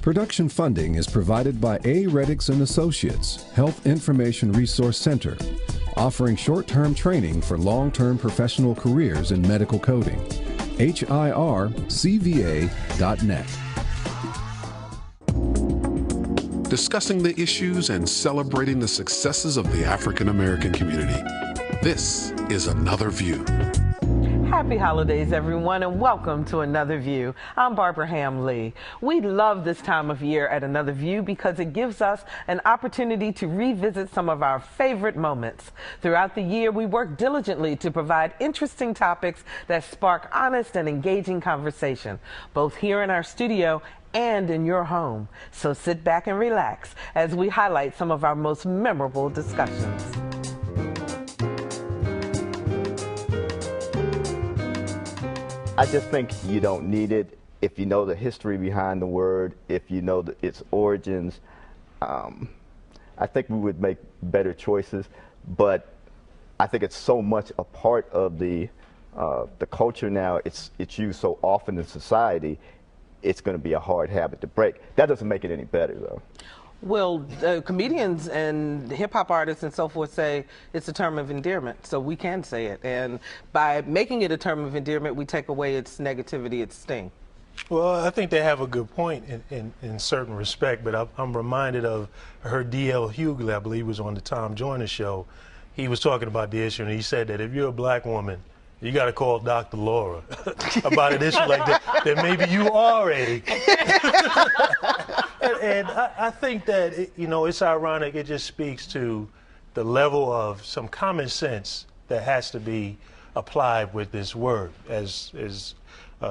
Production funding is provided by A. Reddix & Associates, Health Information Resource Center, offering short-term training for long-term professional careers in medical coding. HIRCVA.net. Discussing the issues and celebrating the successes of the African American community. This is Another View. Happy holidays, everyone, and welcome to Another View. I'm Barbara Ham-Lee. We love this time of year at Another View because it gives us an opportunity to revisit some of our favorite moments. Throughout the year, we work diligently to provide interesting topics that spark honest and engaging conversation, both here in our studio and in your home. So sit back and relax as we highlight some of our most memorable discussions. I just think you don't need it if you know the history behind the word, if you know its origins. I think we would make better choices, but I think it's so much a part of the culture now. It's used so often in society. It's going to be a hard habit to break. That doesn't make it any better, though. Well, comedians and hip-hop artists and so forth say it's a term of endearment, so we can say it. And by making it a term of endearment, we take away its negativity, its sting. Well, I think they have a good point in certain respect, but I'm reminded of her D.L. Hughley, I believe was on the Tom Joyner show. He was talking about the issue, and he said that if you're a black woman, you got to call Dr. Laura about an issue like that maybe you already. And I think that, it's ironic. It just speaks to the level of some common sense that has to be applied with this word. As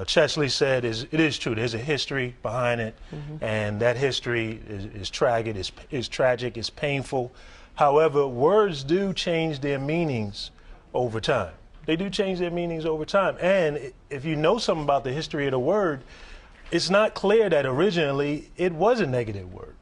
Chesley said, it is true. There's a history behind it, and that history is tragic, it's painful. However, words do change their meanings over time. They do change their meanings over time. And if you know something about the history of the word, it's not clear that originally it was a negative word.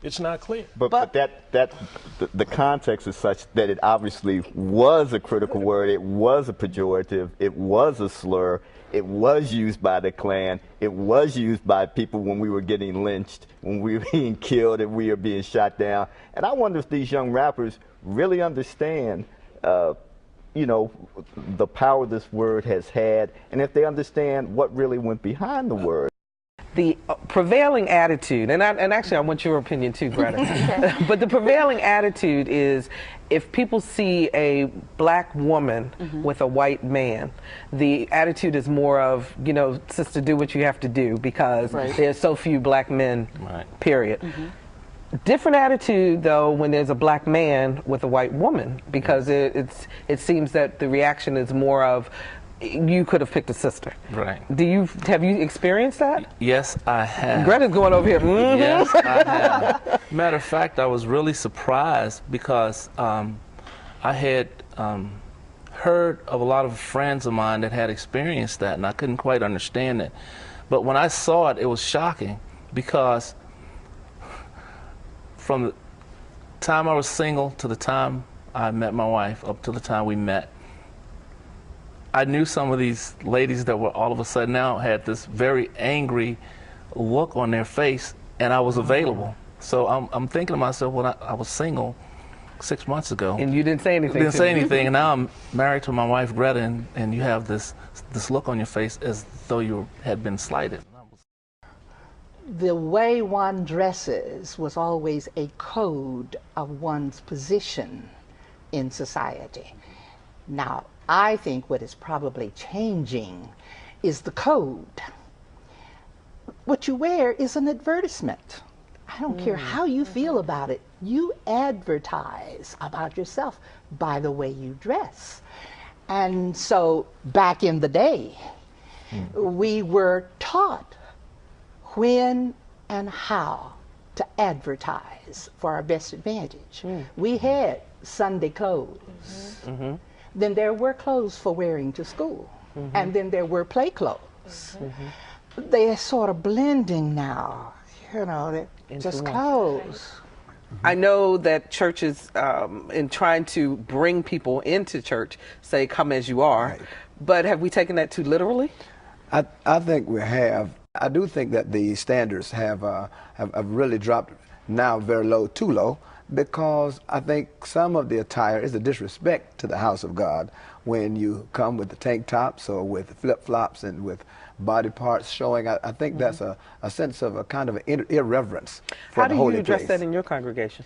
It's not clear. But the context is such that it obviously was a critical word. It was a pejorative. It was a slur. It was used by the Klan. It was used by people when we were getting lynched, when we were being killed and we were being shot down. And I wonder if these young rappers really understand the power this word has had, and if they understand what really went behind the word. The prevailing attitude, and actually I want your opinion too, Greta, but the prevailing attitude is if people see a black woman with a white man, the attitude is more of, sister, do what you have to do because there's so few black men, period. Different attitude, though, when there's a black man with a white woman, because it seems that the reaction is more of, you could have picked a sister. Right. Have you experienced that? Yes, I have. Greta's going over here. Yes, I have. Matter of fact, I was really surprised because I had heard of a lot of friends of mine that had experienced that, and I couldn't quite understand it. But when I saw it, it was shocking because from the time I was single to the time I met my wife, up to the time we met, I knew some of these ladies that were all of a sudden now had this very angry look on their face, and I was available. So I'm thinking to myself, well, I was single 6 months ago. And you didn't say anything. Didn't say anything, and now I'm married to my wife, Greta, and you have this look on your face as though you had been slighted. The way one dresses was always a code of one's position in society. Now, I think what is probably changing is the code. What you wear is an advertisement. I don't care how you feel about it. You advertise about yourself by the way you dress. And so back in the day, we were taught when and how to advertise for our best advantage. We had Sunday clothes. Then there were clothes for wearing to school. And then there were play clothes. They're sort of blending now, they're just clothes. I know that churches, in trying to bring people into church, say, come as you are. But have we taken that too literally? I think we have. I do think that the standards have really dropped now very low, too low, because I think some of the attire is a disrespect to the house of God when you come with the tank tops or with flip-flops and with body parts showing. I think that's a sense of a kind of irreverence for the holy place. How do you address that in your congregation?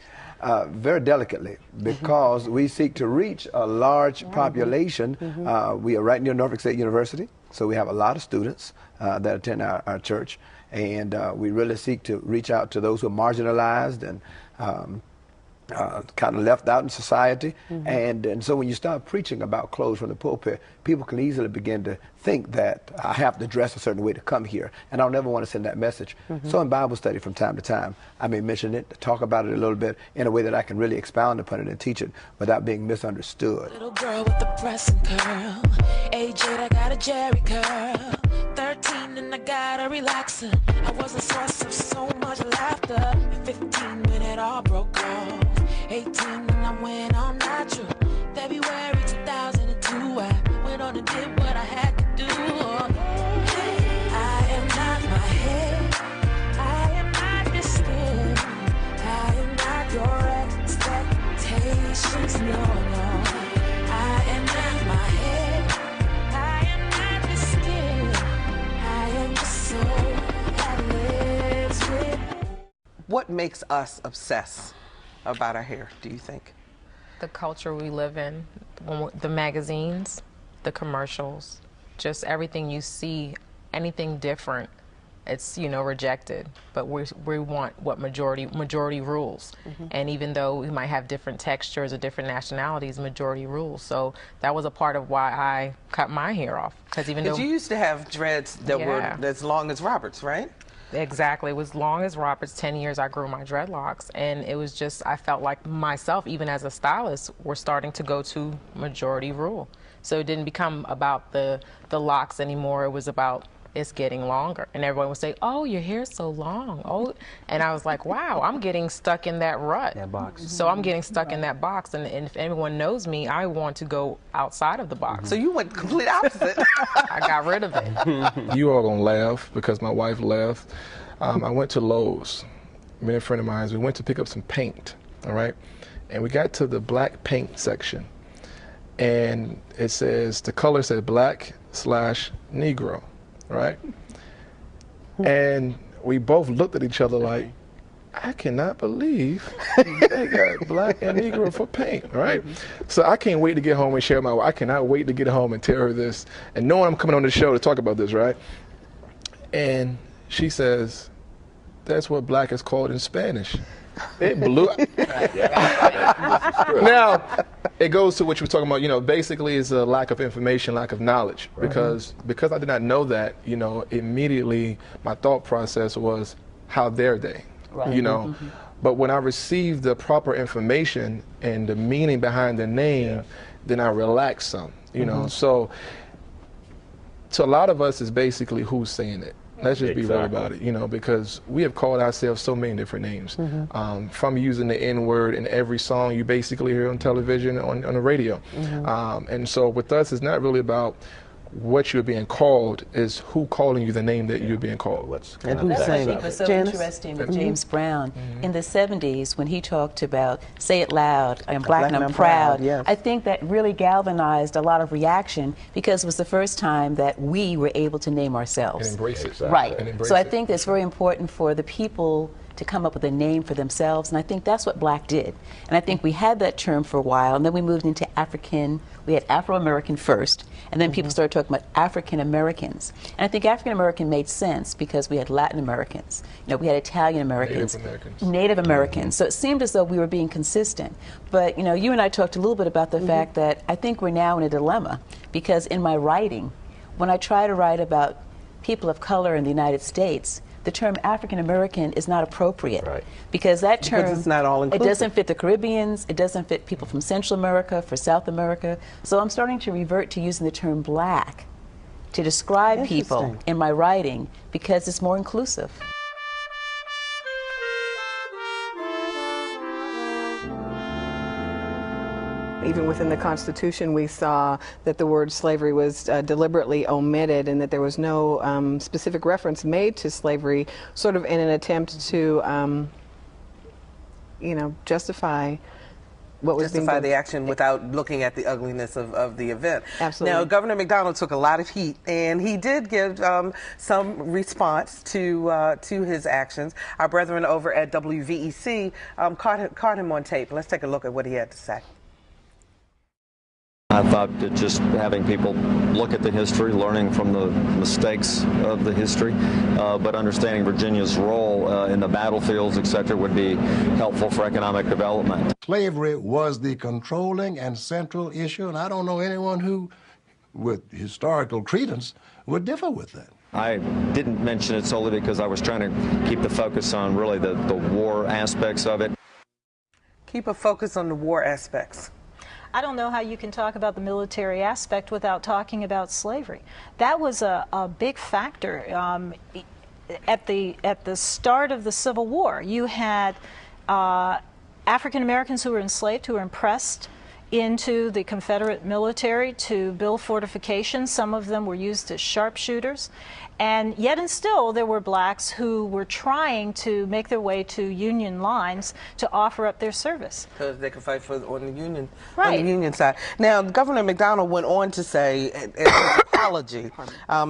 Very delicately, because we seek to reach a large population. We are right near Norfolk State University, so we have a lot of students that attend our church, and we really seek to reach out to those who are marginalized and kind of left out in society. And so when you start preaching about clothes from the pulpit, people can easily begin to think that I have to dress a certain way to come here, and I'll never want to send that message. So in Bible study from time to time, I may mention it, talk about it a little bit in a way that I can really expound upon it and teach it without being misunderstood. Little girl with the pressing curl, age 8, I got a Jerry curl, 13 and I got a relaxer. I was a source of so much laughter. At 15 when it all broke off, 18 when I went all natural. February 2002, I went on and did what I had to do. I am not my head, I am not your skin, I am not your expectations, no, no. I am not my head, I am not your skin, I am the soul that lives with. What makes us obsess about our hair, do you think? The culture we live in, the magazines, the commercials, just everything you see, anything different, it's, you know, rejected. But we want what majority rules. And even though we might have different textures or different nationalities, majority rules. So that was a part of why I cut my hair off. Because you used to have dreads that were as long as Robert's, right? Exactly. It was long as Robert's. 10 years I grew my dreadlocks, and it was just, I felt like myself, even as a stylist, were starting to go to majority rule. So it didn't become about the locks anymore. It was about it's getting longer, and everyone would say, "Oh, your hair's so long." Oh, and I was like, "Wow, I'm getting stuck in that rut." That box. So I'm getting stuck in that box, and if anyone knows me, I want to go outside of the box. So you went complete opposite. I got rid of it. You all gonna laugh because my wife left. I went to Lowe's. Me and a friend of mine, we went to pick up some paint. All right, and we got to the black paint section, and it says the color said black/Negro. Right? And we both looked at each other like, I cannot believe they got black and Negro for paint, right? So I can't wait to get home and share my, I cannot wait to get home and tell her this. And knowing I'm coming on the show to talk about this, right? And she says, that's what black is called in Spanish. It blew. Now, it goes to what you were talking about, you know, basically it's a lack of information, lack of knowledge. Because I did not know that, you know, immediately my thought process was, how dare they? You know, but when I received the proper information and the meaning behind the name, then I relaxed some, you know. So to a lot of us, it's basically who's saying it. Let's just be real about it, you know, because we have called ourselves so many different names. From using the N-word in every song you basically hear on television, on the radio. And so with us, it's not really about what you're being called, is who calling you the name that you're being called. And who's saying it? What's so interesting with James Brown, in the 70s, when he talked about say it loud, I'm black and I'm proud, I think that really galvanized a lot of reaction because it was the first time that we were able to name ourselves. And embrace it. Right. So I think that's very important for the people to come up with a name for themselves, and I think that's what black did. And I think we had that term for a while, and then we moved into African. We had Afro-American first, and then people started talking about African Americans. And I think African American made sense because we had Latin Americans, you know, we had Italian Americans, Native Americans. So it seemed as though we were being consistent. But you know, you and I talked a little bit about the fact that I think we're now in a dilemma because in my writing, when I try to write about people of color in the United States, the term African American is not appropriate because that term it's not all inclusive. It doesn't fit the Caribbeans, it doesn't fit people from Central America, for South America. So I'm starting to revert to using the term black to describe people in my writing because it's more inclusive. even within the Constitution, we saw that the word slavery was deliberately omitted, and that there was no specific reference made to slavery, sort of in an attempt to, justify what was being done. The action without looking at the ugliness of the event. Absolutely. Now, Governor McDonald took a lot of heat, and he did give some response to his actions. Our brethren over at WVEC caught him on tape. Let's take a look at what he had to say. I thought that just having people look at the history, learning from the mistakes of the history, but understanding Virginia's role in the battlefields, etc., would be helpful for economic development. Slavery was the controlling and central issue, and I don't know anyone who, with historical credence, would differ with that. I didn't mention it solely because I was trying to keep the focus on really the war aspects of it. Keep a focus on the war aspects. I don't know how you can talk about the military aspect without talking about slavery. That was a big factor. At the start of the Civil War, you had African Americans who were enslaved, who were impressed into the Confederate military to build fortifications. Some of them were used as sharpshooters. And yet and still, there were blacks who were trying to make their way to Union lines to offer up their service. Because they could fight on the Union side. Now, Governor McDonald went on to say, in his apology,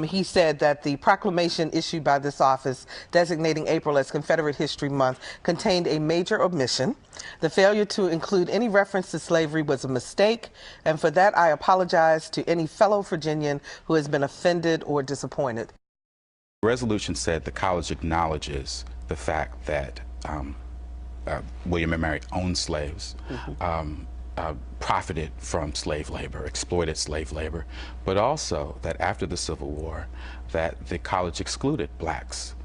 he said that the proclamation issued by this office designating April as Confederate History Month contained a major omission. The failure to include any reference to slavery was a mistake, and for that I apologize to any fellow Virginian who has been offended or disappointed. The resolution said the college acknowledges the fact that William and Mary owned slaves, profited from slave labor, exploited slave labor, but also that after the Civil War that the college excluded blacks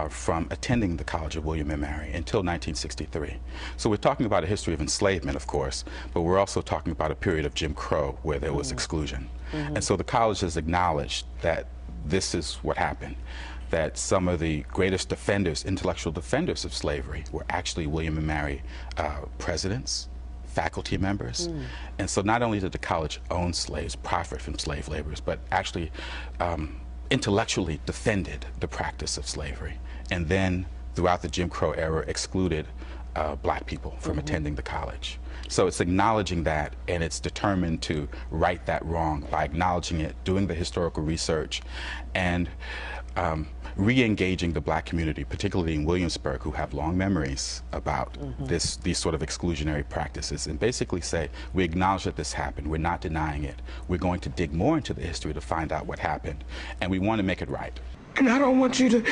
from attending the College of William and Mary until 1963. So we're talking about a history of enslavement, of course, but we're also talking about a period of Jim Crow where there was exclusion. And so the college has acknowledged that this is what happened, that some of the greatest defenders, intellectual defenders of slavery were actually William and Mary presidents, faculty members. And so not only did the college own slaves, profit from slave laborers, but actually intellectually defended the practice of slavery. And then throughout the Jim Crow era excluded black people from attending the college. So it's acknowledging that, and it's determined to right that wrong by acknowledging it, doing the historical research, and re-engaging the black community, particularly in Williamsburg, who have long memories about these sort of exclusionary practices, and basically say, we acknowledge that this happened, we're not denying it, we're going to dig more into the history to find out what happened, and we want to make it right. And I don't want you to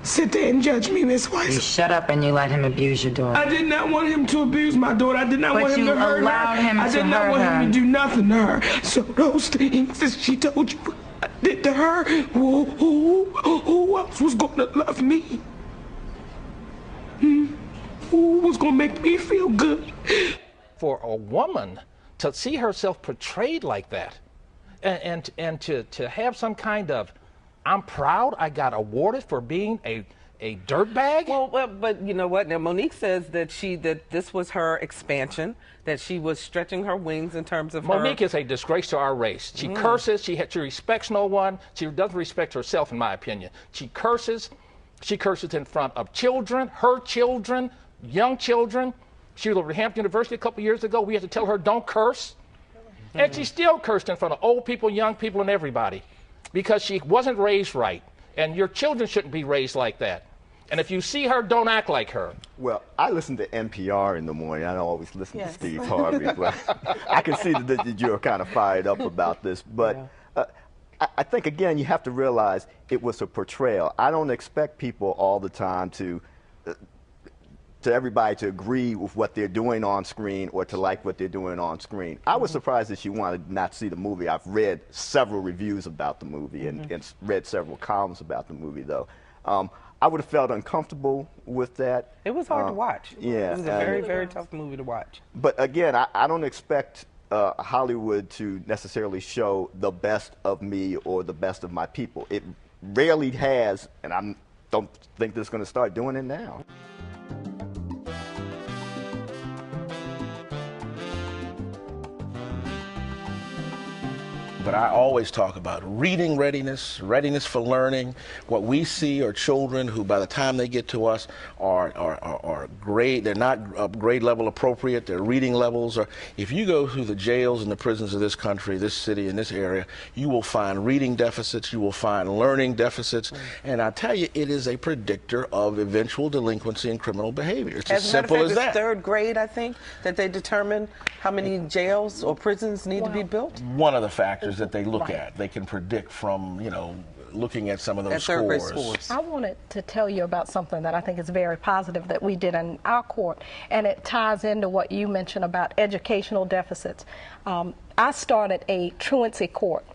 sit there and judge me, Miss Weiss. You shut up and you let him abuse your daughter. I did not want him to abuse my daughter. I did not want him to hurt her. I did not want him to do nothing to her. So those things that she told you I did to her, who else was going to love me? Who was going to make me feel good? For a woman to see herself portrayed like that, and to have some kind of, I'm proud I got awarded for being a dirtbag? Well, but you know what? Now, Monique says that this was her expansion, that she was stretching her wings in terms of Monique is a disgrace to our race. She curses. She respects no one. She doesn't respect herself, in my opinion. She curses. She curses in front of children, her children, young children. She was over at Hampton University a couple years ago. We had to tell her, don't curse. And she still cursed in front of old people, young people, and everybody, because she wasn't raised right. And your children shouldn't be raised like that. And if you see her, don't act like her. Well, I listen to NPR in the morning. I don't always listen to Steve Harvey, but I can see that you're kind of fired up about this. But I think, again, you have to realize it was a portrayal. I don't expect people all the time to everybody to agree with what they're doing on screen or to like what they're doing on screen. I was surprised that she wanted not to see the movie. I've read several reviews about the movie and read several columns about the movie, though. I would have felt uncomfortable with that. It was hard to watch. Yeah. It was a very, very tough movie to watch. But again, I don't expect Hollywood to necessarily show the best of me or the best of my people. It rarely has, and I don't think it's going to start doing it now. but I always talk about reading readiness, readiness for learning. What we see are children who, by the time they get to us, are grade. They're not grade level appropriate. Their reading levels are. If you go through the jails and the prisons of this country, this city, and this area, you will find reading deficits. You will find learning deficits, and I tell you, it is a predictor of eventual delinquency and criminal behavior. It's as simple as that. It's third grade, I think, that they determine how many jails or prisons need to be built. One of the factors that they look at, they can predict from, you know, looking at some of those scores. I wanted to tell you about something that I think is very positive that we did in our court, and it ties into what you mentioned about educational deficits. I started a truancy court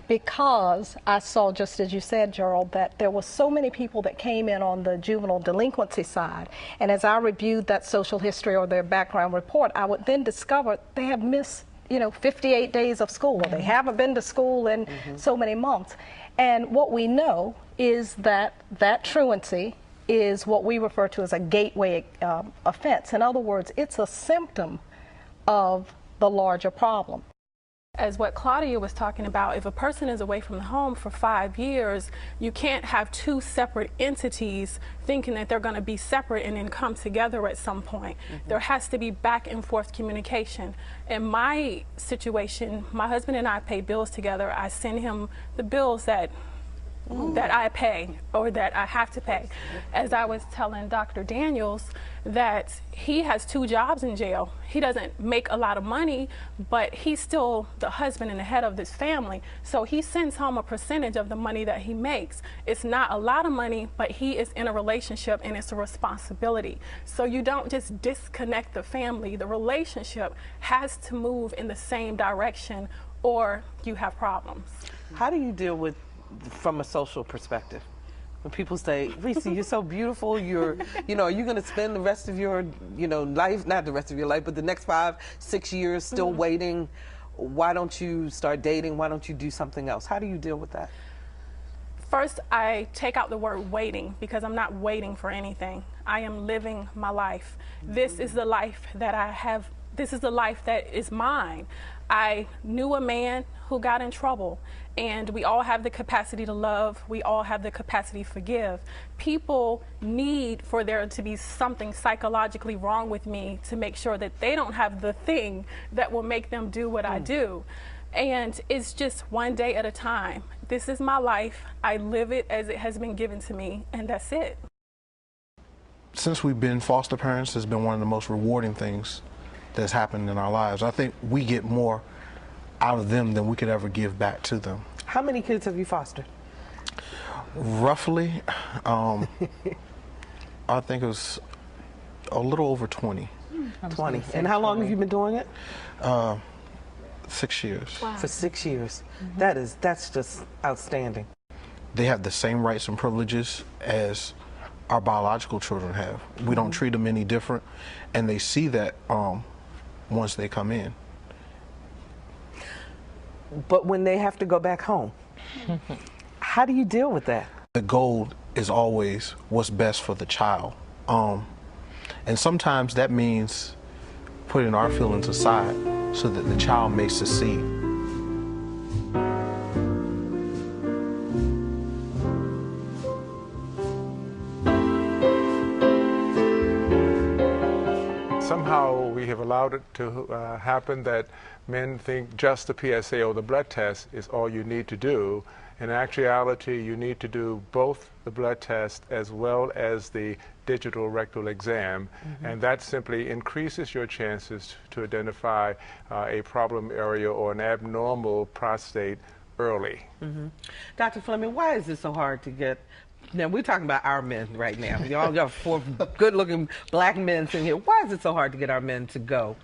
because I saw, just as you said, Gerald, that there were so many people that came in on the juvenile delinquency side. And as I reviewed that social history or their background report, I would then discover they have missed, 58 days of school, or they haven't been to school in so many months. And what we know is that that truancy is what we refer to as a gateway offense. In other words, it's a symptom of the larger problem. As what Claudia was talking about, if a person is away from the home for 5 years, you can't have two separate entities thinking that they're going to be separate and then come together at some point. There has to be back and forth communication. In my situation, my husband and I pay bills together. I send him the bills that I pay or that I have to pay. As I was telling Dr. Daniels, that he has 2 jobs in jail. He doesn't make a lot of money, but he's still the husband and the head of this family. So he sends home a percentage of the money that he makes. It's not a lot of money, but he is in a relationship and it's a responsibility. So you don't just disconnect the family. The relationship has to move in the same direction or you have problems. How do you deal with, from a social perspective, when people say, Reese, you're so beautiful, you're going to spend the rest of your, life, not the rest of your life, but the next 5-6 years still waiting. Why don't you start dating? Why don't you do something else? How do you deal with that? First, I take out the word waiting because I'm not waiting for anything. I am living my life. This is the life that I have. This is the life that is mine. I knew a man who got in trouble, and we all have the capacity to love. We all have the capacity to forgive. People need for there to be something psychologically wrong with me to make sure that they don't have the thing that will make them do what I do. And it's just one day at a time. This is my life. I live it as it has been given to me, and that's it. Since we've been foster parents, it's been one of the most rewarding things that's happened in our lives. I think we get more out of them than we could ever give back to them. How many kids have you fostered? Roughly, I think it was a little over 20. 20. And how long have you been doing it? 6 years. Wow. For 6 years. That's just outstanding. They have the same rights and privileges as our biological children have. We don't treat them any different, and they see that once they come in. But when they have to go back home, how do you deal with that? The goal is always what's best for the child. And sometimes that means putting our feelings aside so that the child may succeed. Somehow we have allowed it to happen that men think just the PSA or the blood test is all you need to do. In actuality, you need to do both the blood test as well as the digital rectal exam, and that simply increases your chances to identify a problem area or an abnormal prostate early. Dr. Fleming, why is it so hard to get? Now, we're talking about our men right now. Y'all got 4 good-looking black men sitting here. Why is it so hard to get our men to go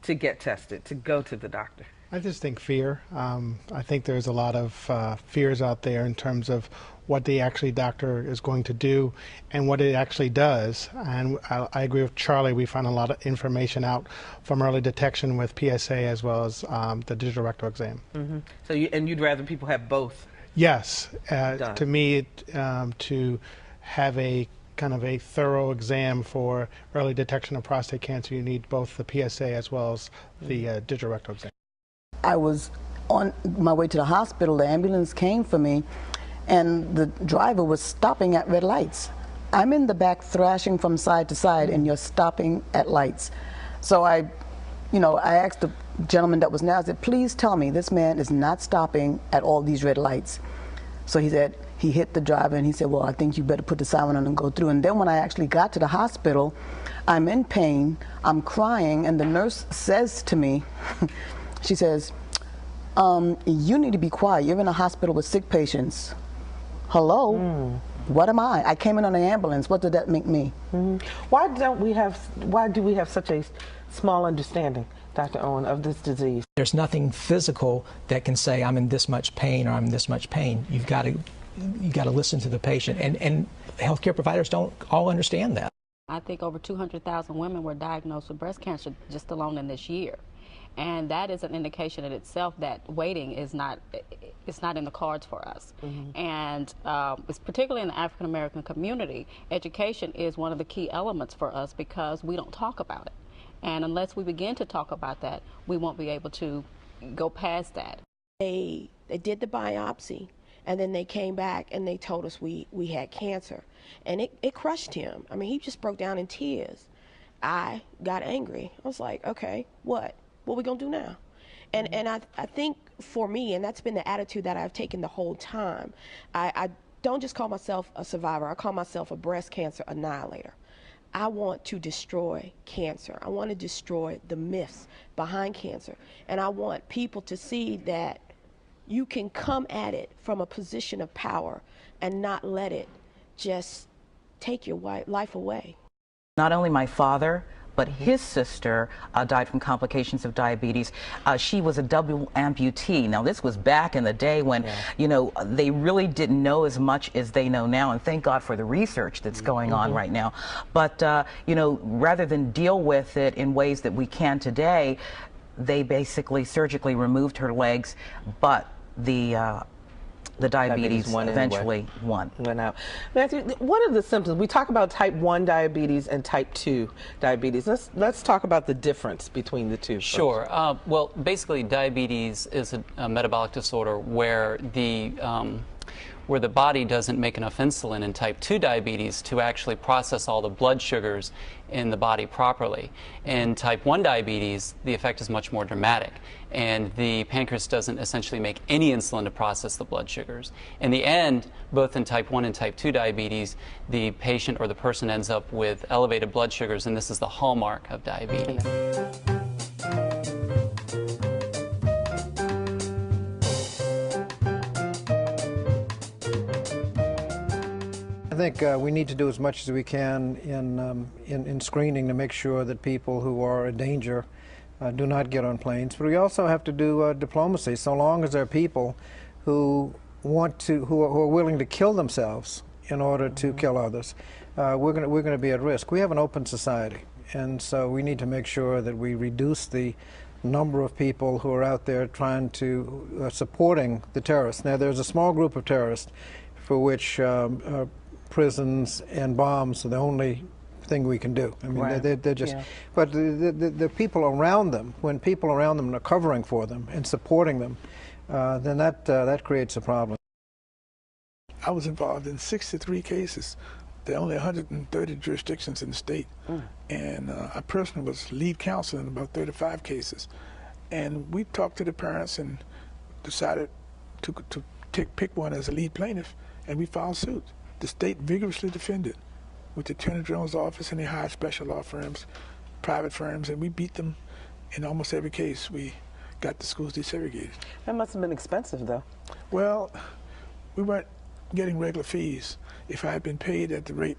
to get tested, to go to the doctor? I just think fear. I think there's a lot of fears out there in terms of what the doctor is going to do and what it actually does. And I agree with Charlie. We find a lot of information out from early detection with PSA as well as the digital rectal exam. So you'd rather people have both? Yes. To me, to have a kind of a thorough exam for early detection of prostate cancer, you need both the PSA as well as the digital rectal exam. I was on my way to the hospital, the ambulance came for me, and the driver was stopping at red lights. I'm in the back thrashing from side to side, and you're stopping at lights. So I asked the gentleman that was now, I said, please tell me this man is not stopping at all these red lights. So he said, he hit the driver, and he said, well, I think you better put the siren on and go through. And then when I actually got to the hospital, I'm in pain, I'm crying, and the nurse says to me, she says, you need to be quiet. You're in a hospital with sick patients. Hello? What am I? I came in on an ambulance. What did that make me? Why do we have such a small understanding, Dr. Owen, of this disease? There's nothing physical that can say I'm in this much pain or I'm in this much pain. You've got to listen to the patient, and healthcare providers don't all understand that. I think over 200,000 women were diagnosed with breast cancer just alone in this year. And that is an indication in itself that waiting is not in the cards for us. And it's particularly in the African American community, education is one of the key elements for us because we don't talk about it. And unless we begin to talk about that, we won't be able to go past that. They did the biopsy, and then they came back and they told us we had cancer. And it crushed him. I mean, he just broke down in tears. I got angry. I was like, okay, what? What are we going to do now? And I think for me, and that's been the attitude that I've taken the whole time, I don't just call myself a survivor. I call myself a breast cancer annihilator. I want to destroy cancer. I want to destroy the myths behind cancer. And I want people to see that you can come at it from a position of power and not let it just take your life away. Not only my father, but his sister died from complications of diabetes. She was a double amputee. Now, this was back in the day when, they really didn't know as much as they know now, and thank God for the research that's going on right now. But, rather than deal with it in ways that we can today, they basically surgically removed her legs, but the diabetes eventually went out. Matthew, what are the symptoms? We talk about type 1 diabetes and type 2 diabetes. Let's talk about the difference between the two. Sure. Well, basically, diabetes is a metabolic disorder where the body doesn't make enough insulin in type 2 diabetes to actually process all the blood sugars in the body properly. In type 1 diabetes, the effect is much more dramatic, and the pancreas doesn't essentially make any insulin to process the blood sugars. In the end, both in type 1 and type 2 diabetes, the patient or the person ends up with elevated blood sugars, and this is the hallmark of diabetes. I think we need to do as much as we can in screening to make sure that people who are a danger do not get on planes. But we also have to do diplomacy. So long as there are people who who are willing to kill themselves in order to kill others, we're going to be at risk. We have an open society, and so we need to make sure that we reduce the number of people who are out there trying to supporting the terrorists. Now, there's a small group of terrorists for which prisons and bombs are the only thing we can do. I mean, they're just, but the people around them, when people around them are covering for them and supporting them, then that creates a problem. I was involved in 63 cases. There are only 130 jurisdictions in the state, and I personally was lead counsel in about 35 cases. And we talked to the parents and decided to pick one as a lead plaintiff, and we filed suit. The state vigorously defended with the Attorney General's office, and they hired special law firms, private firms, and we beat them in almost every case. We got the schools desegregated. That must have been expensive, though. Well, we weren't getting regular fees. If I had been paid at the rate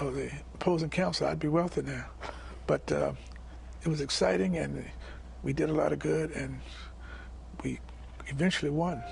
of the opposing counsel, I'd be wealthy now. But it was exciting, and we did a lot of good, and we eventually won.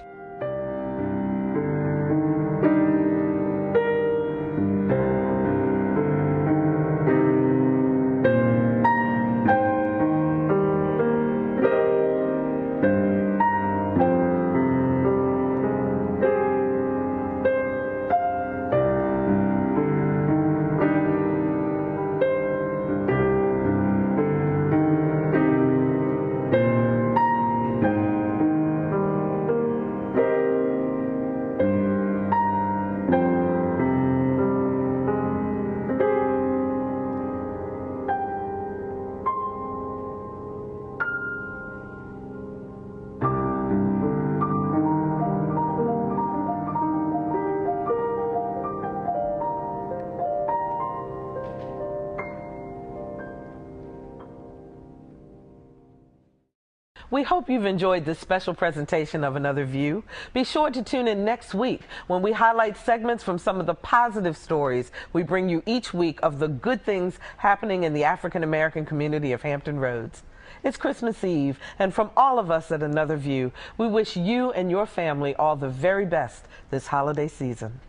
We hope you've enjoyed this special presentation of Another View. Be sure to tune in next week when we highlight segments from some of the positive stories we bring you each week of the good things happening in the African American community of Hampton Roads. It's Christmas Eve, and from all of us at Another View, we wish you and your family all the very best this holiday season.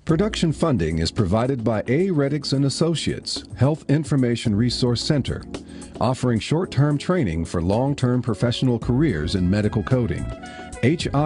Production funding is provided by A. Reddix & Associates, Health Information Resource Center, offering short-term training for long-term professional careers in medical coding. HIRCVA.net.